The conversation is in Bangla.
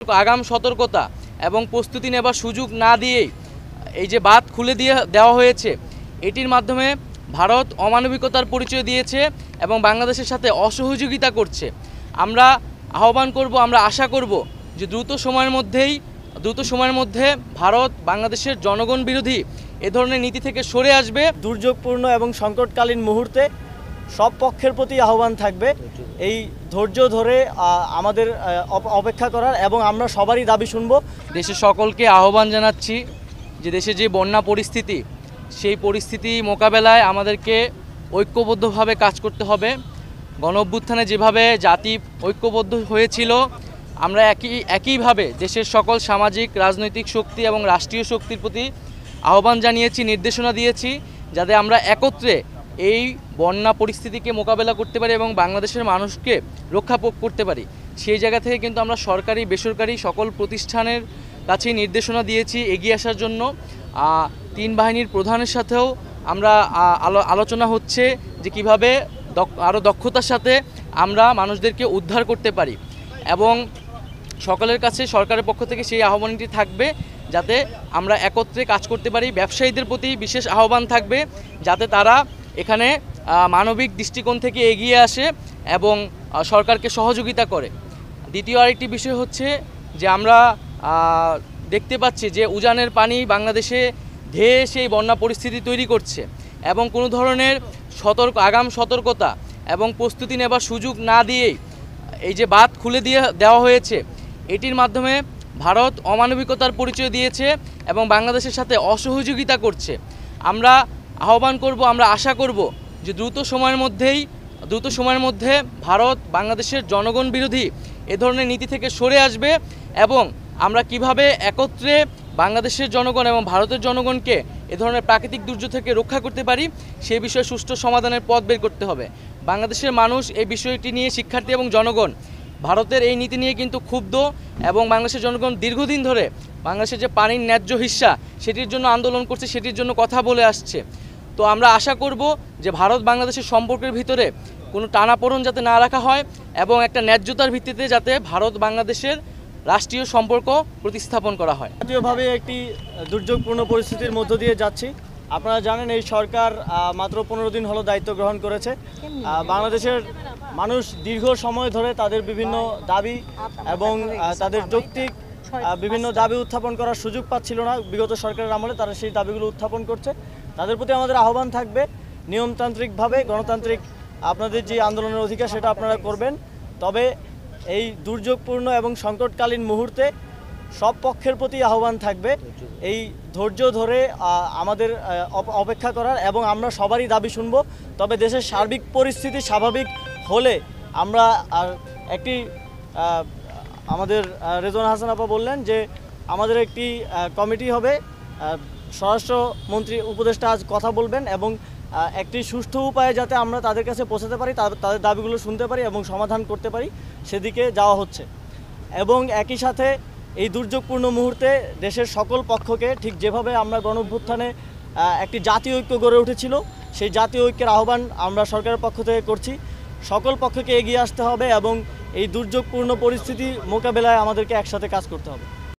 আগাম সতর্কতা এবং প্রস্তুতি নেবার সুযোগ না দিয়েই এই যে বাঁধ খুলে দেওয়া হয়েছে, এটির মাধ্যমে ভারত অমানবিকতার পরিচয় দিয়েছে এবং বাংলাদেশের সাথে অসহযোগিতা করছে। আমরা আহ্বান করব, আমরা আশা করব যে দ্রুত সময়ের মধ্যে ভারত বাংলাদেশের জনগণ বিরোধী এ ধরনের নীতি থেকে সরে আসবে। দুর্যোগপূর্ণ এবং সংকটকালীন মুহূর্তে সব পক্ষের প্রতি আহ্বান থাকবে এই ধৈর্য ধরে আমাদের অপেক্ষা করার, এবং আমরা সবারই দাবি শুনব। দেশের সকলকে আহ্বান জানাচ্ছি যে দেশে যে বন্যা পরিস্থিতি, সেই পরিস্থিতি মোকাবেলায় আমাদেরকে ঐক্যবদ্ধভাবে কাজ করতে হবে। গণঅভ্যুত্থানে যেভাবে জাতি ঐক্যবদ্ধ হয়েছিল, আমরা একইভাবে দেশের সকল সামাজিক রাজনৈতিক শক্তি এবং রাষ্ট্রীয় শক্তির প্রতি আহ্বান জানিয়েছি, নির্দেশনা দিয়েছি, যাতে আমরা একত্রে এই বন্যা পরিস্থিতিকে মোকাবেলা করতে পারি এবং বাংলাদেশের মানুষকে রক্ষা করতে পারি। সেই জায়গা থেকে কিন্তু আমরা সরকারি বেসরকারি সকল প্রতিষ্ঠানের কাছে নির্দেশনা দিয়েছি এগিয়ে আসার জন্য। তিন বাহিনীর প্রধানের সাথেও আমরা আলোচনা হচ্ছে যে কীভাবে আরও দক্ষতার সাথে আমরা মানুষদেরকে উদ্ধার করতে পারি, এবং সকলের কাছে সরকারের পক্ষ থেকে সেই আহ্বানটি থাকবে যাতে আমরা একত্রে কাজ করতে পারি। ব্যবসায়ীদের প্রতি বিশেষ আহ্বান থাকবে যাতে তারা এখানে মানবিক দৃষ্টিকোণ থেকে এগিয়ে আসে এবং সরকারকে সহযোগিতা করে। দ্বিতীয় আরেকটি বিষয় হচ্ছে যে আমরা দেখতে পাচ্ছি যে উজানের পানি বাংলাদেশে ধেয়ে সেই বন্যা পরিস্থিতি তৈরি করছে, এবং কোনো ধরনের আগাম সতর্কতা এবং প্রস্তুতি নেবার সুযোগ না দিয়েই এই যে বাঁধ খুলে দেওয়া হয়েছে, এটির মাধ্যমে ভারত অমানবিকতার পরিচয় দিয়েছে এবং বাংলাদেশের সাথে অসহযোগিতা করছে। আমরা আহ্বান করব, আমরা আশা করব যে দ্রুত সময়ের মধ্যে ভারত বাংলাদেশের জনগণ বিরোধী এ ধরনের নীতি থেকে সরে আসবে, এবং আমরা কিভাবে একত্রে বাংলাদেশের জনগণ এবং ভারতের জনগণকে এ ধরনের প্রাকৃতিক দুর্যোগ থেকে রক্ষা করতে পারি, সেই বিষয়ে সুষ্ঠু সমাধানের পথ বের করতে হবে। বাংলাদেশের মানুষ এই বিষয়টি নিয়ে, শিক্ষার্থী এবং জনগণ ভারতের এই নীতি নিয়ে কিন্তু ক্ষুব্ধ, এবং বাংলাদেশের জনগণ দীর্ঘদিন ধরে বাংলাদেশের যে পানির ন্যায্য হিস্সা সেটির জন্য আন্দোলন করছে, সেটির জন্য কথা বলে আসছে। তো আমরা আশা করব যে ভারত বাংলাদেশের সম্পর্কের ভিতরে কোনো টানাপোড়েন যাতে না রাখা হয়, এবং একটা ন্যায্যতার ভিত্তিতে যাতে ভারত বাংলাদেশের রাষ্ট্রীয় সম্পর্ক প্রতিস্থাপন করা হয়। জাতীয়ভাবে একটি দুর্যোগপূর্ণ পরিস্থিতির মধ্য দিয়ে যাচ্ছি। আপনারা জানেন এই সরকার মাত্র 15 দিন হলো দায়িত্ব গ্রহণ করেছে। বাংলাদেশের মানুষ দীর্ঘ সময় ধরে তাদের বিভিন্ন দাবি এবং তাদের যৌক্তিক বিভিন্ন দাবি উত্থাপন করার সুযোগ পাচ্ছিল না। বিগত সরকারের আমলে তারা সেই দাবিগুলো উত্থাপন করছে। তাদের প্রতি আমাদের আহ্বান থাকবে নিয়মতান্ত্রিকভাবে, গণতান্ত্রিক আপনাদের যে আন্দোলনের অধিকার সেটা আপনারা করবেন। তবে এই দুর্যোগপূর্ণ এবং সংকটকালীন মুহূর্তে সব পক্ষের প্রতি আহ্বান থাকবে এই ধৈর্য ধরে আমাদের অপেক্ষা করার, এবং আমরা সবারই দাবি শুনব। তবে দেশের সার্বিক পরিস্থিতি স্বাভাবিক হলে আমরা আমাদের রেজওয়ানা হাসান আপা বললেন যে আমাদের একটি কমিটি হবে, স্বরাষ্ট্রমন্ত্রী উপদেষ্টা আজ কথা বলবেন, এবং একটি সুষ্ঠু উপায়ে যাতে আমরা তাদের কাছে পৌঁছাতে পারি, তাদের দাবিগুলো শুনতে পারি এবং সমাধান করতে পারি, সেদিকে যাওয়া হচ্ছে। এবং একই সাথে এই দুর্যোগপূর্ণ মুহূর্তে দেশের সকল পক্ষকে, ঠিক যেভাবে আমরা গণঅভ্যুত্থানে একটি জাতীয় ঐক্য গড়ে উঠেছিল, সেই জাতীয় ঐক্যের আহ্বান আমরা সরকারের পক্ষ থেকে করছি। সকল পক্ষকে এগিয়ে আসতে হবে এবং এই দুর্যোগপূর্ণ পরিস্থিতি মোকাবেলায় আমাদেরকে একসাথে কাজ করতে হবে।